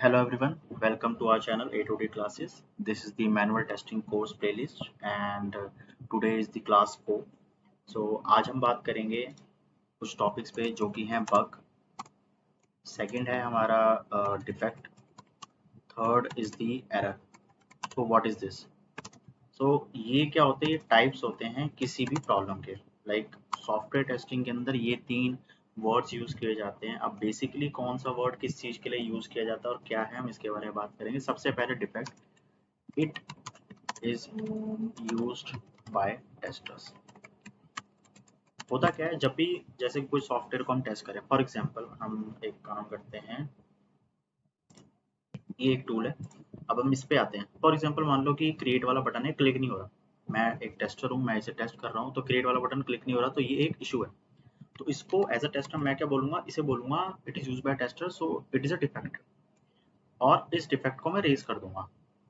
Hello everyone, welcome to our channel A2D classes. This is the manual testing course playlist and today is the class 4. So आज हम बात करेंगे कुछ topics पे जो कि हैं बग, सेकंड है हमारा defect, third is the error. तो व्हाट इज दिस? सो ये क्या होते हैं? ये टाइप्स होते हैं किसी भी प्रॉब्लम के. लाइक सॉफ्टवेयर टेस्टिंग के अंदर ये तीन वर्ड्स यूज किए जाते हैं. अब बेसिकली कौन सा वर्ड किस चीज के लिए यूज किया जाता है और क्या है, हम इसके बारे में बात करेंगे. सबसे पहले defect. It is used by testers. होता क्या है, जब भी जैसे कोई सॉफ्टवेयर को हम टेस्ट करें, फॉर एग्जांपल हम एक काम करते हैं, ये एक टूल है. अब हम इस पे आते हैं. फॉर एग्जांपल मान लो कि क्रिएट वाला बटन है, क्लिक नहीं हो रहा. मैं एक टेस्टर हूँ, मैं इसे टेस्ट कर रहा हूँ, तो क्रिएट वाला बटन क्लिक नहीं हो रहा, तो ये एक इशू है. तो इसको एज अ टेस्टर मैं क्या बोलूंगा, इसे बोलूंगा it is used by tester, so it is a defect. और इस डिफेक्ट को मैं रेज कर दूंगा.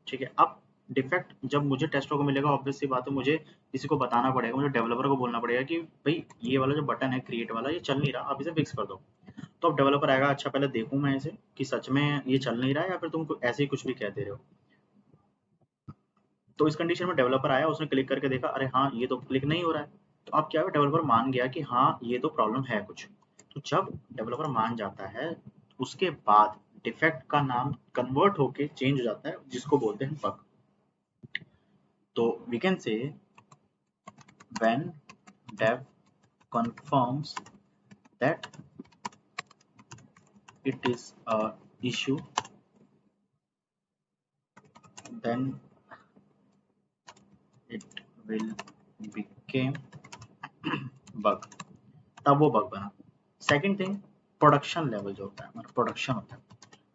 ठीक है. अब डिफेक्ट जब मुझे टेस्टर को मिलेगा, ऑब्वियस सी बात है, मुझे किसी को बताना पड़ेगा, मुझे डेवलपर को बोलना पड़ेगा कि भाई ये वाला जो बटन है क्रिएट वाला, ये चल नहीं रहा, आप इसे फिक्स कर दो. तो अब डेवलपर आएगा, अच्छा पहले देखूं मैं इसे कि सच में ये चल नहीं रहा है या फिर तुम ऐसे ही कुछ भी कह दे रहे हो. तो इस कंडीशन में डेवलपर आया, उसने क्लिक करके देखा, अरे हाँ ये तो क्लिक नहीं हो रहा है. तो अब क्या है, डेवलपर मान गया कि हाँ ये तो प्रॉब्लम है कुछ. तो जब डेवलपर मान जाता है, उसके बाद डिफेक्ट का नाम कन्वर्ट होके चेंज हो जाता है, जिसको बोलते हैं बग. तो we can say when dev confirms that it is a issue, then it will become bug. तब वो बग बना. सेकंड थिंग, प्रोडक्शन लेवल जो होता है, हमारा प्रोडक्शन होता है.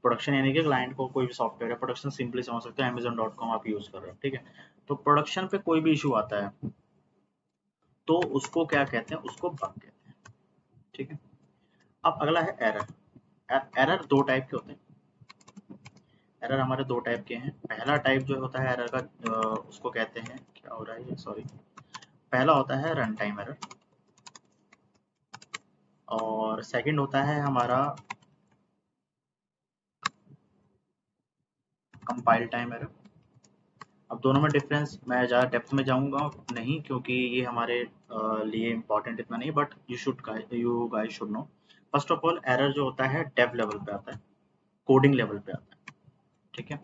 प्रोडक्शन यानी कि क्लाइंट को कोई भी सॉफ्टवेयर है, प्रोडक्शन सिंपली समझ सकते हैं, amazon.com आप यूज कर रहे हो. ठीक है. तो प्रोडक्शन पे कोई भी इशू आता है तो उसको क्या कहते हैं, उसको बग कहते हैं. ठीक है. अब अगला है एरर. एरर दो टाइप के होते हैं. एरर हमारे दो टाइप के हैं. पहला टाइप जो होता है एरर का, उसको कहते हैं, क्या हो रहा है ये, सॉरी. पहला होता है रन टाइम एरर और सेकंड होता है हमारा कंपाइल टाइम एरर. अब दोनों में डिफरेंस मैं ज़्यादा डेप्थ में जाऊंगा नहीं, क्योंकि ये हमारे लिए इम्पोर्टेंट इतना नहीं, but you guys should know. First of all, error जो होता है डेव लेवल पे आता है, कोडिंग लेवल पे आता है. ठीक है.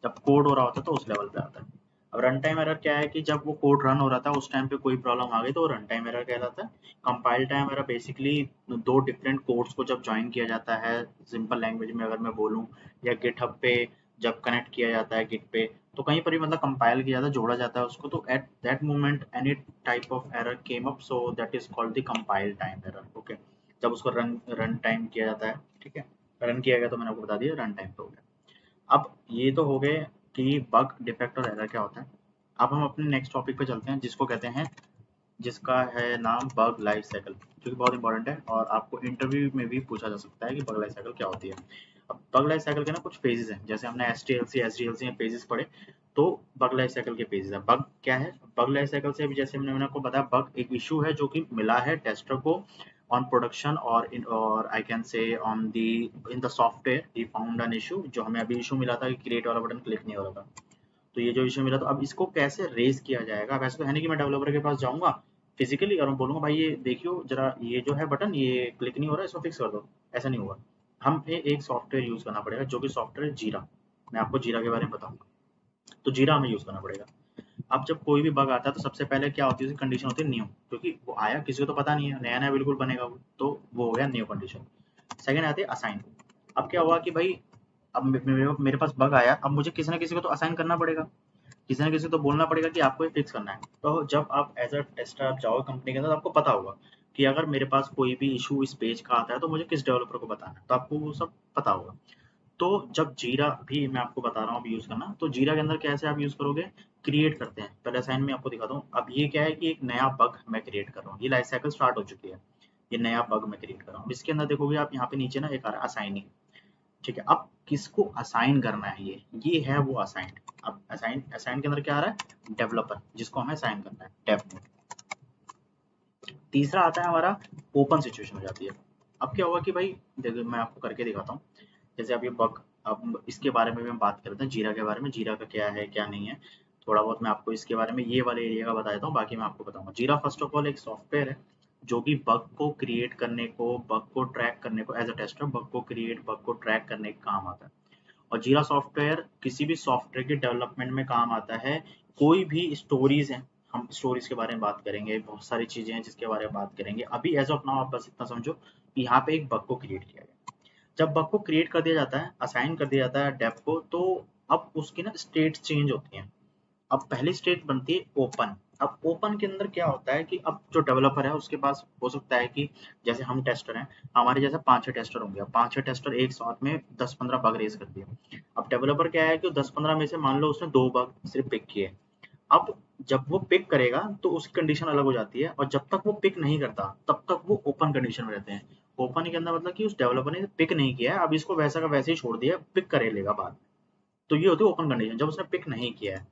जब कोड हो रहा होता है तो उस लेवल पे आता है. अब रन टाइम एरर क्या है कि जब वो कोड रन हो रहा था उस टाइम पे कोई प्रॉब्लम आ गई तो रन टाइम एरर कहलाता है. कंपाइल टाइम एरर बेसिकली दो डिफरेंट कोड्स को जब ज्वाइन किया जाता है, सिंपल लैंग्वेज में अगर मैं बोलूँ, या गिटहब पे जब कनेक्ट किया जाता है गिट पे, तो कहीं पर भी मतलब कंपाइल किया जाता है, जोड़ा जाता है उसको, तो at that moment any type of error came up, so that is called the compile time error. Okay. जब उसको रन रन टाइम किया जाता है. ठीक है. रन किया गया तो मैंने आपको बता दिया रन टाइम पे हो गया. अब ये तो हो गए कि बग, डिफेक्ट और एरर क्या होता है. अब हम अपने नेक्स्ट टॉपिक पे चलते हैं, जिसको कहते हैं, जिसका है नाम बग लाइफ साइकिल, जो कि बहुत इंपॉर्टेंट है और आपको इंटरव्यू में भी पूछा जा सकता है कि बग लाइफ साइकिल क्या होती है. अब बग लाइफ साइकिल के ना कुछ फेजेस हैं, जैसे हमने एस डी एल सी में पेजेस पढ़े, तो बग लाइफ साइकिल के पेजेस है. बग क्या है? बग लाइफ साइकिल से अभी जैसे मैंने आपको बताया, बग एक इशू है जो कि मिला है टेस्टर को on production or I can say on the in the software he found an issue. जो हमें अभी इशू मिला था कि क्रिएट वाला बटन क्लिक नहीं हो रहा था, तो ये जो इशू मिला, तो अब इसको कैसे रेज किया जाएगा. वैसे तो है नहीं कि मैं डेवलपर के पास जाऊंगा फिजिकली और मैं बोलूंगा भाई ये देखियो जरा, ये जो है बटन ये क्लिक नहीं हो रहा है, इसको फिक्स कर दो. ऐसा नहीं होगा. हमें एक सॉफ्टवेयर यूज करना पड़ेगा, जो कि सॉफ्टवेयर है जीरा. मैं आपको जीरा के बारे में बताऊंगा. तो जीरा हमें यूज करना पड़ेगा. अब जब कोई भी बग आता है तो सबसे पहले क्या होती है, उसकी कंडीशन होती है न्यू, क्योंकि वो आया किसी को तो पता नहीं है, नया नया बिल्कुल बनेगा वो, तो वो हो गया न्यू कंडीशन. सेकंड आती है असाइन. अब क्या हुआ कि भाई, अब मेरे पास बग आया, अब मुझे किसी ना किसी को तो असाइन करना पड़ेगा, किसी ना किसी को तो बोलना पड़ेगा कि आपको ये फिक्स करना है. तो जब आप एज अ टेस्टर आप जाओगे कंपनी के अंदर, तो आपको पता होगा कि अगर मेरे पास कोई भी इशू इस पेज का आता है तो मुझे किस डेवलपर को बताना है, तो आपको वो सब पता होगा. तो जब जीरा भी मैं आपको बता रहा हूँ अब यूज़ करना, तो जीरा के अंदर कैसे आप यूज़ करोगे, क्रिएट करते हैं. पहले असाइन में आपको दिखाता हूँ. अब ये क्या है कि एक नया बग मैं क्रिएट कर रहा हूँ, ये लाइफ साइकिल स्टार्ट हो चुकी है, ये नया बग मैं क्रिएट कर रहा हूँ. इसके अंदर देखोगे आप, यहाँ पे नीचे ना एक आ रहा है असाइनिंग. ठीक है. अब किसको असाइन करना है, ये है वो असाइन. अब असाइन असाइन के अंदर क्या आ रहा है, डेवलपर, जिसको हमें असाइन करना है, डेव. तीसरा आता है हमारा ओपन सिचुएशन हो जाती है. अब क्या हुआ कि भाई देखो मैं आपको करके दिखाता हूँ. जैसे अब ये बग अब इसके बारे में भी हम बात करते हैं, जीरा के बारे में, जीरा का क्या है क्या नहीं है, थोड़ा बहुत मैं आपको इसके बारे में ये वाले एरिया का बता देता हूँ, बाकी मैं आपको बताऊंगा। जीरा फर्स्ट ऑफ ऑल एक सॉफ्टवेयर है जो कि बग को क्रिएट करने को, बग को ट्रैक करने को, एज अ टेस्टर बग को क्रिएट, बग को ट्रैक करने का काम आता है। और जीरा सॉफ्टवेयर किसी भी सॉफ्टवेयर के डेवलपमेंट में काम आता है। कोई भी स्टोरीज हैं, हम स्टोरीज के बारे में बात करेंगे, बहुत सारी चीजें हैं जिसके बारे में बात करेंगे। अभी एज ऑफ नाउ आप बस इतना समझो कि यहाँ पे एक बग को क्रिएट किया गया। जब बग को क्रिएट कर दिया जाता है, असाइन कर दिया जाता है डेव को, तो अब उसकी ना स्टेट चेंज होती है। अब पहली स्टेट बनती है ओपन। अब ओपन के अंदर क्या होता है कि अब जो डेवलपर है उसके पास हो सकता है कि जैसे हम टेस्टर हैं, हमारे जैसे 5-6 टेस्टर होंगे। अब 5-6 टेस्टर एक साथ में 10-15 बग रेज कर दिए। अब डेवलपर क्या है कि 10-15 में से मान लो उसने 2 बग सिर्फ पिक किए। अब जब वो पिक करेगा तो उसकी कंडीशन अलग हो जाती है, और जब तक वो पिक नहीं करता तब तक वो ओपन कंडीशन में रहते हैं। ओपन के अंदर मतलब कि उस डेवलपर ने पिक नहीं किया है, अब इसको वैसा का वैसे ही छोड़ दिया, पिक करे लेगा बाद में। तो ये होती है ओपन कंडीशन, जब उसने पिक नहीं किया है।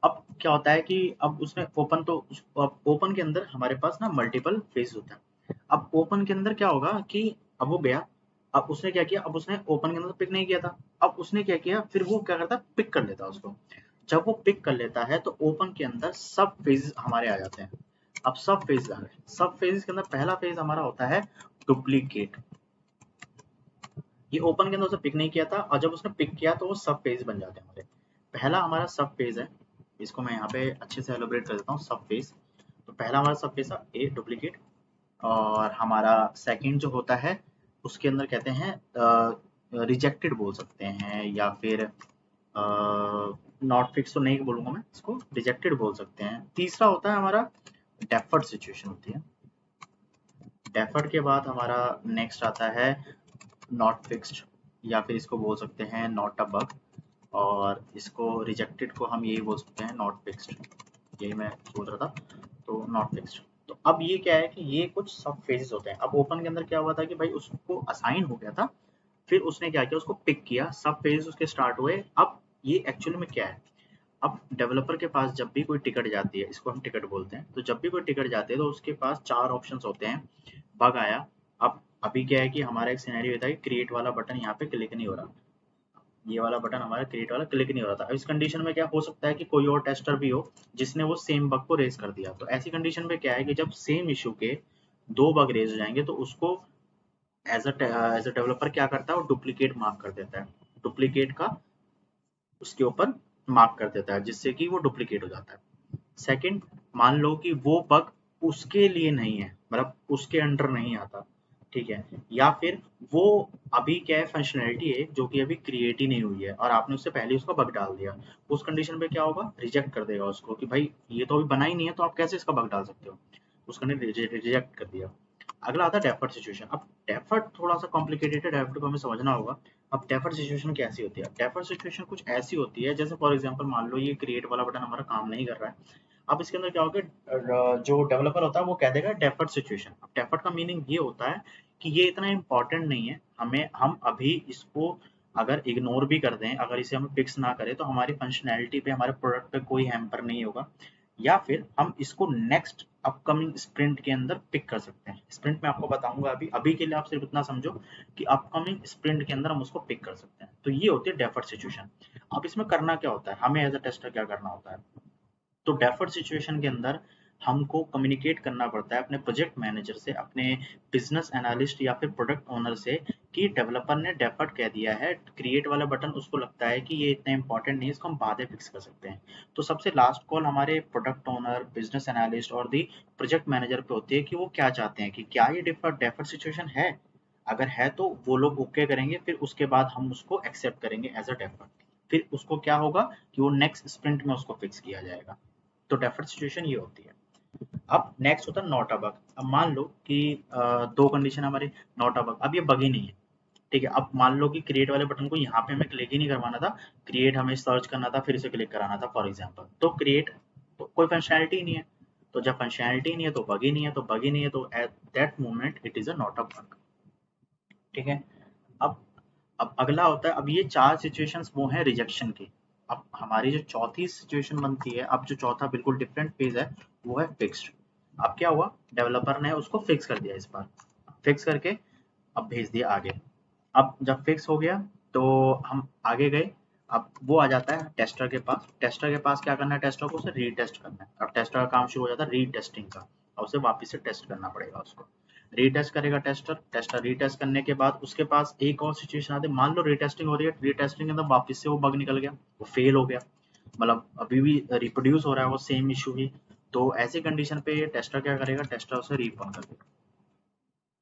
अब क्या होता है कि अब उसने ओपन, तो अब ओपन के अंदर हमारे पास ना मल्टीपल फेज होता है। अब ओपन के अंदर क्या होगा कि अब वो गया, अब उसने क्या किया, अब उसने ओपन के अंदर पिक नहीं किया था, अब उसने क्या किया, फिर वो क्या करता है, पिक कर लेता है उसको। जब वो पिक कर लेता है तो ओपन के अंदर सब फेज हमारे आ जाते हैं। अब सब फेज आ गए, सब फेज के अंदर पहला फेज हमारा होता है डुप्लीकेट। ये ओपन के अंदर उसने पिक नहीं किया था, और जब उसने पिक किया तो वो सब फेज बन जाते हैं हमारे। पहला हमारा सब फेज है, इसको मैं यहाँ पे अच्छे से एलोबरेट कर देता हूँ। सब फेज, तो पहला हमारा सब फेज था ए डुप्लीकेट। और हमारा सेकंड जो होता है उसके अंदर कहते हैं रिजेक्टेड बोल सकते हैं, या फिर नॉट फिक्स तो नहीं बोलूंगा मैं, इसको रिजेक्टेड बोल सकते हैं। तीसरा होता है हमारा डेफर्ड सिचुएशन होती है। डेफर्ड के बाद हमारा नेक्स्ट आता है नॉट फिक्स्ड, या फिर इसको बोल सकते हैं नॉट अ बग। और इसको रिजेक्टेड को हम यही बोल सकते हैं नॉट फिक्स्ड, यही मैं सोच रहा था, तो नॉट फिक्स्ड। तो अब ये क्या है कि ये कुछ सब फेजेस होते हैं। अब ओपन के अंदर क्या हुआ था कि भाई उसको असाइन हो गया था, फिर उसने क्या किया, उसको पिक किया, सब फेजेस उसके स्टार्ट हुए। अब ये एक्चुअली में क्या है, अब डेवलपर के पास जब भी कोई टिकट जाती है, इसको हम टिकट बोलते हैं, तो जब भी कोई टिकट जाती है तो उसके पास 4 ऑप्शंस होते हैं। बग आया, अब अभी क्या है कि हमारा एक सिनेरियो था कि क्रिएट वाला बटन यहाँ पे क्लिक नहीं हो रहा, ये वाला बटन हमारा क्रिएट वाला क्लिक नहीं हो रहा था। अब इस कंडीशन में क्या हो सकता है कि कोई और टेस्टर भी हो जिसने वो सेम बग को रेज कर दिया। तो ऐसी कंडीशन में क्या है कि जब सेम इशू के 2 बग रेज हो जाएंगे तो उसको एज अ डेवलपर क्या करता है, वो डुप्लीकेट मार्क कर देता है, डुप्लीकेट का उसके ऊपर मार्क कर देता है, जिससे कि वो डुप्लीकेट हो जाता है। सेकंड, मान लो कि वो बग उसके लिए नहीं है, मतलब उसके अंडर नहीं आता, ठीक है, या फिर वो अभी क्या है, फंक्शनैलिटी है जो कि अभी क्रिएट ही नहीं हुई है और आपने उससे पहले उसका बग डाल दिया। उस कंडीशन पे क्या होगा, रिजेक्ट कर देगा उसको कि भाई ये तो अभी बना ही नहीं है, तो आप कैसे इसका बग डाल सकते हो, उसने रिजेक्ट कर दिया। अगला आता है डेफर्ड सिचुएशन। अब डेफर्ड थोड़ा सा कॉम्प्लिकेटेड है, डेफर्ड को हमें समझना होगा। अब डेफर्ड सिचुएशन कैसी होती है, डेफर्ड सिचुएशन कुछ ऐसी होती है, जैसे फॉर एग्जांपल मान लो ये क्रिएट वाला बटन हमारा काम नहीं कर रहा है। अब इसके अंदर क्या होगा, जो डेवलपर होता है वो कह देगा डेफर्ड सिचुएशन। अब डेफर्ड का मीनिंग ये होता है कि ये इतना इंपॉर्टेंट नहीं है, हमें, हम अभी इसको अगर इग्नोर भी कर दें, अगर इसे हम फिक्स ना करें तो हमारी फंक्शनैलिटी पे, हमारे प्रोडक्ट पे कोई हैम्पर नहीं होगा, या फिर हम इसको नेक्स्ट अपकमिंग स्प्रिंट के अंदर पिक कर सकते हैं। स्प्रिंट में आपको बताऊंगा, अभी अभी के लिए आप सिर्फ इतना समझो कि अपकमिंग स्प्रिंट के अंदर हम उसको पिक कर सकते हैं। तो ये होती है डेफर्ड सिचुएशन। अब इसमें करना क्या होता है, हमें एज अ टेस्टर क्या करना होता है, तो डेफर्ड सिचुएशन के अंदर हमको कम्युनिकेट करना पड़ता है अपने प्रोजेक्ट मैनेजर से, अपने बिजनेस एनालिस्ट या फिर प्रोडक्ट ओनर से, कि डेवलपर ने डेफर्ड कह दिया है, क्रिएट वाला बटन उसको लगता है कि ये इतना इंपॉर्टेंट नहीं है, इसको हम बाद में फिक्स कर सकते हैं। तो सबसे लास्ट कॉल हमारे प्रोडक्ट ओनर, बिजनेस एनालिस्ट और दी प्रोजेक्ट मैनेजर पे होती है कि वो क्या चाहते हैं, कि क्या ये डेफर्ड सिचुएशन है। अगर है तो वो लोग ओके करेंगे, फिर उसके बाद हम उसको एक्सेप्ट करेंगे एज अ डेफर्ड। फिर उसको क्या होगा कि वो नेक्स्ट स्प्रिंट में उसको फिक्स किया जाएगा। तो डेफर्ड सिचुएशन ये होती है। अब नेक्स्ट होता है नॉट अ बग। अब मान लो कि 2 कंडीशन हमारे, नॉट अ बग, अब ये बग ही नहीं है, ठीक है। अब मान लो कि क्रिएट वाले बटन को यहाँ पे हमें क्लिक ही नहीं करवाना था, क्रिएट हमें सर्च करना था, फिर इसे क्लिक कराना था फॉर एग्जाम्पल, तो क्रिएट तो कोई फंक्शनैलिटी ही नहीं है। तो जब फंक्शनैलिटी नहीं है तो बग ही नहीं है, तो बग ही नहीं है, तो at that moment it is a not a bug, ठीक है। अब अब अगला होता है, अब ये 4 सिचुएशंस वो हैं रिजेक्शन की। अब हमारी जो चौथी सिचुएशन बनती है, अब जो चौथा बिल्कुल डिफरेंट फेज है, वो है फिक्स्ड। अब क्या हुआ, डेवलपर ने उसको फिक्स कर दिया, इस बार फिक्स करके अब भेज दिया आगे। अब जब फिक्स हो गया तो हम आगे गए, अब वो आ जाता है टेस्टर के पास। टेस्टर के पास क्या करना है, टेस्टर को उसे रीटेस्ट करना है। अब टेस्टर का काम शुरू हो जाता है रीटेस्टिंग का, और उसे वापस से टेस्ट करना पड़ेगा उसको। रीटेस्ट करेगा टेस्टर, टेस्टर रीटेस्ट करने के बाद उसके पास एक और सिचुएशन आती है, मान लो रीटेस्टिंग हो रही है, रीटेस्टिंग के अंदर वापस से वो बग निकल गया, वो फेल हो गया, मतलब अभी भी रिप्रोड्यूस हो रहा है वो सेम इशू ही। तो ऐसी कंडीशन पे टेस्टर क्या करेगा, टेस्टर उसे रीओपन कर देगा।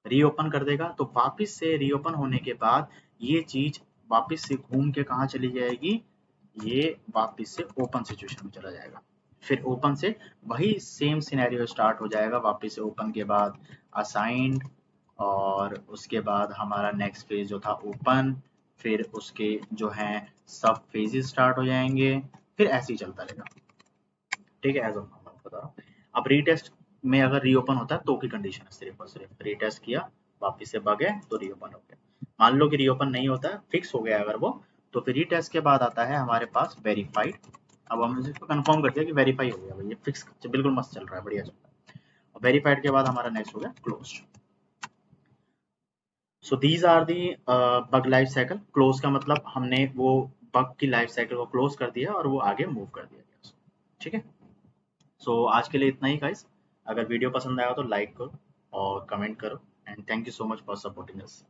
रीओपन कर देगा तो वापस से रीओपन होने के बाद ये चीज वापस से घूम के कहाँ चली जाएगी, ये वापस से ओपन सिचुएशन में चला जाएगा। फिर ओपन से वही सेम सिनेरियो स्टार्ट हो जाएगा, वापस से ओपन के बाद असाइंड, और उसके बाद हमारा नेक्स्ट फेज जो था ओपन, फिर उसके जो हैं सब फेजेस स्टार्ट हो जाएंगे, फिर ऐसे ही चलता रहेगा। ठीक है, एज ऑफ नाउ मैं बता रहा हूँ। अब रीटेस्ट में अगर रीओपन होता है तो की कंडीशन है, सिर्फ और सिर्फ रीटेस्ट किया, वापस से बग है तो रीओपन हो गया। मान लो कि रीओपन नहीं होता है, फिक्स हो गया अगर वो, तो फिर रीटेस्ट के बाद आता है हमारे पास वेरीफाइड। अब हमने इसको कंफर्म कर दिया कि वेरीफाई हो गया भाई, ये फिक्स बिल्कुल मस्त चल रहा है, बढ़िया चल रहा है। वेरीफाइड के बाद हमारा नेक्स्ट हो गया close. So these are the bug life cycle. Close का मतलब हमने वो बग की लाइफ साइकिल को क्लोज कर दिया और वो आगे मूव कर दिया गया। ठीक है, सो आज के लिए इतना ही गाइस। अगर वीडियो पसंद आया तो लाइक करो और कमेंट करो, and thank you so much for supporting us.